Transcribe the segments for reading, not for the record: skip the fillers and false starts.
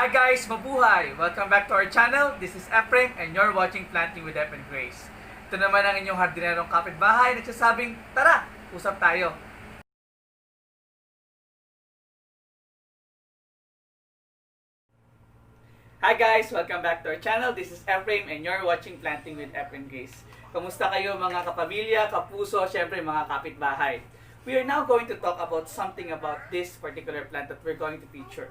Hi guys! Mabuhay! Welcome back to our channel. This is Ephraim and you're watching Planting with Ep and Grace. Ito naman ang inyong hardinerong kapitbahay nagsasabing, tara, usap tayo. Hi guys! Welcome back to our channel. This is Ephraim and you're watching Planting with Ep and Grace. Kamusta kayo mga kapamilya, kapuso, syempre mga kapitbahay? We are now going to talk about something about this particular plant that we're going to feature.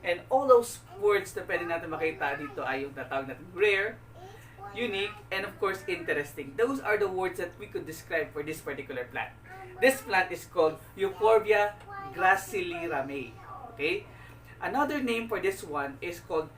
And all those words na pwede natin makita dito ay yung tatawag natin rare, unique, and of course interesting. Those are the words that we could describe for this particular plant. This plant is called Euphorbia graciliramea. Okay? Another name for this one is called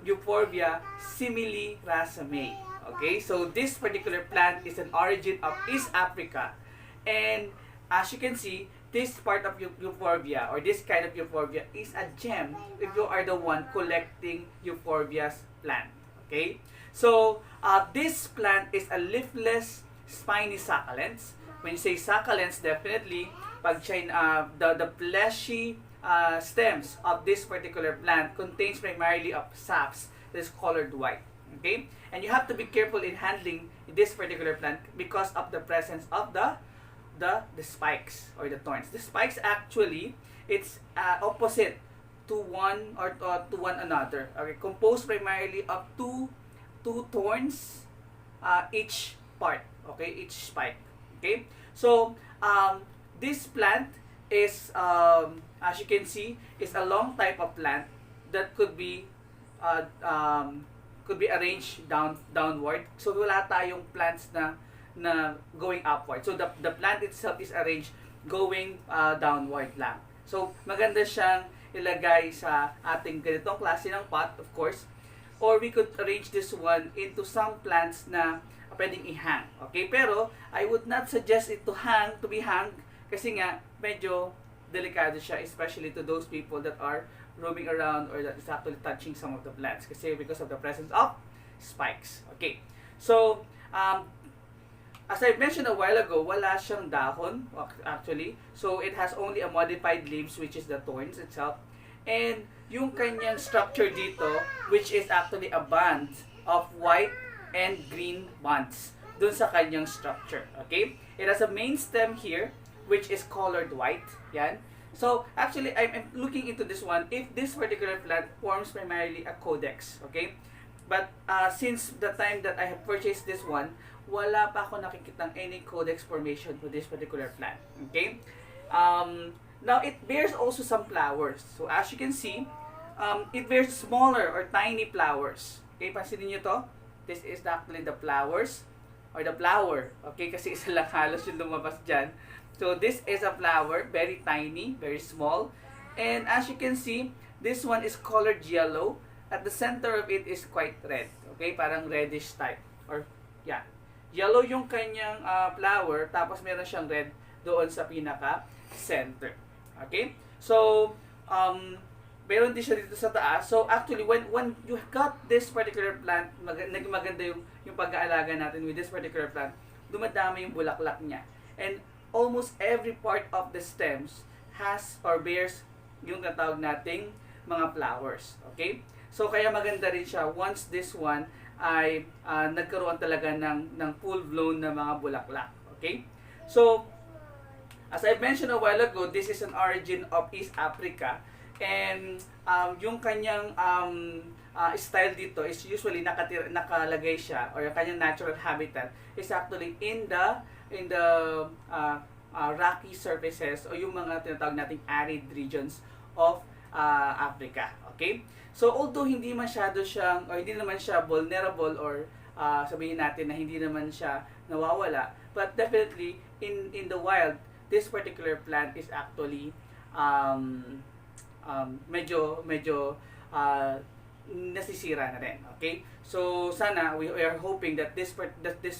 Euphorbia similiracemae. Okay? So this particular plant is an origin of East Africa. And as you can see, this part of Euphorbia or this kind of Euphorbia is a gem if you are the one collecting Euphorbia's plant. Okay? So, this plant is a leafless spiny succulents. When you say succulents, definitely, pag the fleshy stems of this particular plant contains primarily of saps that is colored white. Okay? And you have to be careful in handling this particular plant because of the presence of the spikes or the thorns. The spikes actually, it's opposite to one or to one another. Okay, composed primarily of two thorns each part. Okay, each spike. Okay, so this plant is as you can see is a long type of plant that could be arranged downward. So wala tayong plants na going upward. So the plant itself is arranged going downward lang. So maganda siyang ilagay sa ating ganitong klase ng pot, of course. Or we could arrange this one into some plants na pwedeng i-hang. Okay? Pero I would not suggest it to be hung kasi nga medyo delikado siya, especially to those people that are roaming around or that is actually touching some of the plants kasi because of the presence of spikes. Okay. So as I mentioned a while ago, wala siyang dahon, actually. So, it has only a modified leaves, which is the thorns itself. And yung kanyang structure dito, which is actually a band of white and green bands dun sa kanyang structure. Okay? It has a main stem here, which is colored white. Yan. So, actually, I'm looking into this one. If this particular plant forms primarily a codex. Okay? But since the time that I have purchased this one, wala pa ako nakikitang any codex formation to this particular plant. Okay? Now, it bears also some flowers. So, as you can see, it bears smaller or tiny flowers. Okay? Pansinin nyo to. This is actually the flowers or the flower. Okay? Kasi isa lang halos yung lumabas dyan. So, this is a flower. Very tiny. Very small. And as you can see, this one is colored yellow. At the center of it is quite red. Okay? Parang reddish type. Or, yeah. Yellow yung kanyang flower, tapos meron siyang red doon sa pinaka-center. Okay? So, meron din siya dito sa taas. So, actually, when you got this particular plant, naging maganda yung pag-aalaga natin with this particular plant, dumadami yung bulaklak niya. And almost every part of the stems has or bears yung natawag nating mga flowers. Okay? So, kaya maganda rin siya once this one ay nagkaroon talaga ng full-blown na mga bulaklak. Okay? So, as I mentioned a while ago, this is an origin of East Africa. And yung kanyang style dito is usually nakalagay siya or yung kanyang natural habitat is actually in the rocky surfaces o yung mga tinatawag nating arid regions of Africa. Okay? So, although hindi masyado siyang, or hindi naman siya vulnerable or sabihin natin na hindi naman siya nawawala, but definitely, in the wild, this particular plant is actually medyo nasisira na rin. Okay? So, sana, we are hoping that this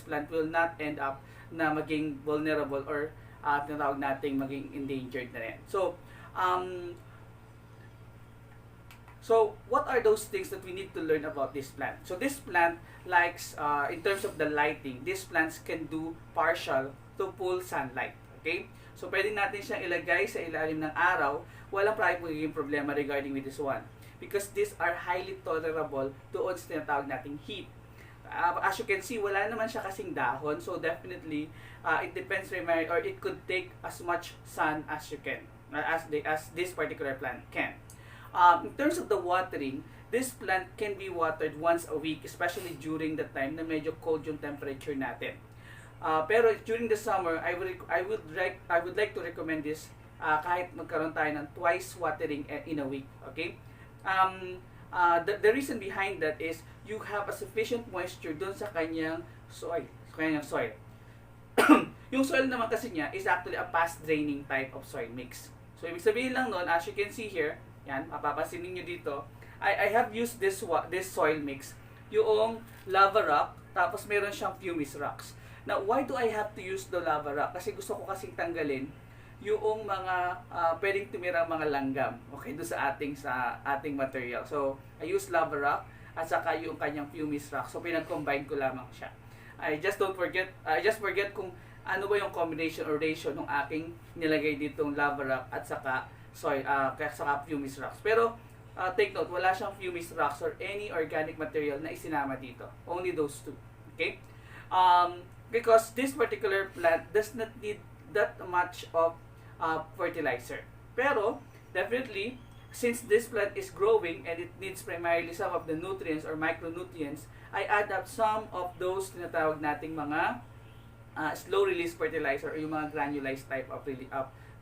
plant will not end up na maging vulnerable or tinatawag nating maging endangered na rin. So, what are those things that we need to learn about this plant? So, this plant likes, in terms of the lighting, these plants can do partial to full sunlight. Okay? So, pwede natin siyang ilagay sa ilalim ng araw. Walang magiging problema regarding with this one. Because these are highly tolerable doon sa tinatawag nating heat. As you can see, wala naman siya kasing dahon. So, definitely, it depends or it could take as much sun as you can. As this particular plant can. In terms of the watering, this plant can be watered once a week, especially during the time na medyo cold yung temperature natin. Pero during the summer, I would like to recommend this kahit magkaroon tayo ng twice watering in a week. Okay? The reason behind that is you have a sufficient moisture dun sa kanyang soil. Yung soil naman kasi niya is actually a fast draining type of soil mix. So, ibig sabihin lang nun, as you can see here, yan, mapapansin niyo dito, I have used this soil mix, yung lava rock, tapos meron siyang pumice rocks. Now, why do I have to use the lava rock? Kasi gusto ko kasing tanggalin yung mga pwedeng tumirang mga langgam, okay, doon sa ating material. So, I use lava rock at saka yung kanyang pumice rock. So, pinag-combine ko lamang siya. I just forget kung ano ba yung combination or ratio ng aking nilagay ditong lava rock at saka saka pumice rocks. Pero take note, wala siyang pumice rocks or any organic material na isinama dito. Only those two. Okay? Because this particular plant does not need that much of fertilizer. Pero definitely, since this plant is growing and it needs primarily some of the nutrients or micronutrients, I add up some of those tinatawag nating mga slow release fertilizer or yung mga granulized type of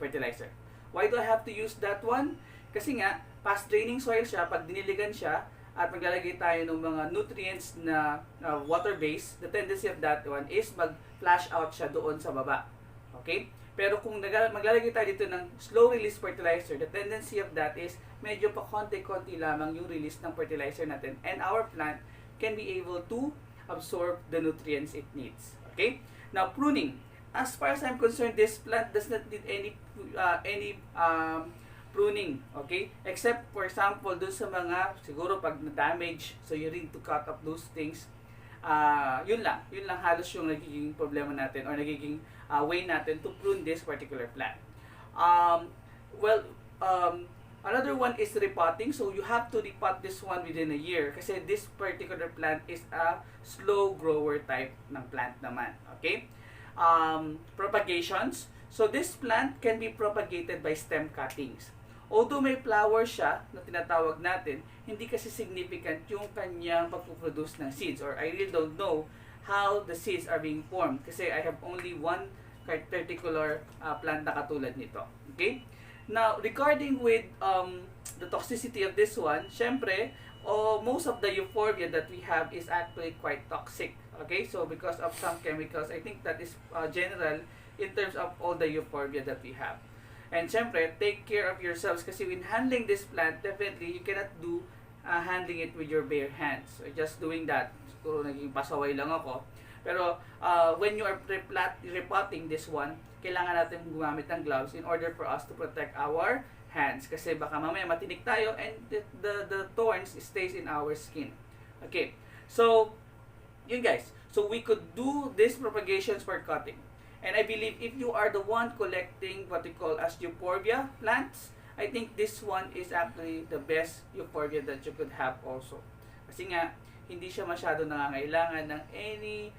fertilizer. Why do I have to use that one? Kasi nga, fast draining soil siya, pag diniligan siya at maglalagay tayo ng mga nutrients na water base, the tendency of that one is mag-flash out siya doon sa baba. Okay? Pero kung maglalagay tayo dito ng slow release fertilizer, the tendency of that is medyo pa konti-konti lamang yung release ng fertilizer natin, and our plant can be able to absorb the nutrients it needs. Okay? Now, pruning. As far as I'm concerned, this plant does not need any pruning, okay? Except, for example, dun sa mga, siguro pag na-damage, so you need to cut off those things. Yun lang halos yung nagiging problema natin or nagiging way natin to prune this particular plant. Another one is repotting. So you have to repot this one within a year kasi this particular plant is a slow grower type ng plant naman. Okay? Propagations. So this plant can be propagated by stem cuttings. Although may flower siya na tinatawag natin, hindi kasi significant yung kanyang pagpuproduce ng seeds, or I really don't know how the seeds are being formed kasi I have only one particular plant na katulad nito. Okay? Now, regarding with the toxicity of this one, syempre, most of the Euphorbia that we have is actually quite toxic. Okay? So, because of some chemicals, I think that is general in terms of all the Euphorbia that we have. And syempre, take care of yourselves kasi when handling this plant, definitely you cannot do handling it with your bare hands. So, just doing that, siguro naging pasaway lang ako. Pero when you are repotting this one, kailangan natin gumamit ng gloves in order for us to protect our hands. Kasi baka mamaya matinik tayo and the thorns stays in our skin. Okay, so yun guys. So we could do these propagations for cutting. And I believe if you are the one collecting what we call as Euphorbia plants, I think this one is actually the best Euphorbia that you could have also. Kasi nga, hindi siya masyado nangangailangan ng any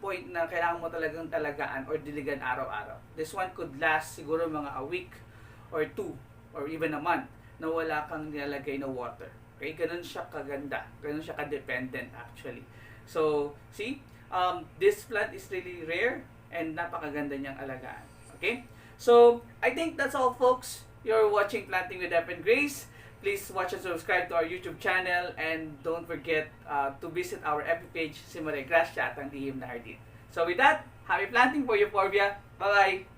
point na kailangan mo talagang talagaan or diligan araw-araw. This one could last siguro mga a week or two or even a month na wala kang nilalagay na water. Okay? Ganun siya kaganda. Ganun siya ka-dependent actually. So, see? This plant is really rare and napakaganda niyang alagaan. Okay? So, I think that's all folks. You're watching Planting with Ep and Grace. Please watch and subscribe to our YouTube channel and don't forget to visit our FB page, Simare Gracia at ang Lihim na Hardin. So with that, happy planting for Euphorbia. Bye-bye!